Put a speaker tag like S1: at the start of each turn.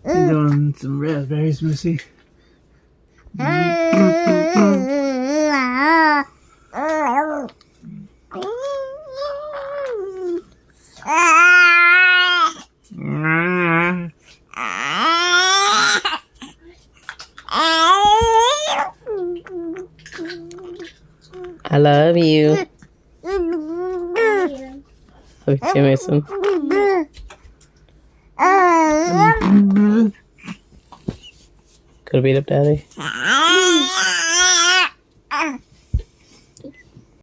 S1: You doing some raspberries, Missy?
S2: I love you. Love you too, Mason. Could have beat up Daddy.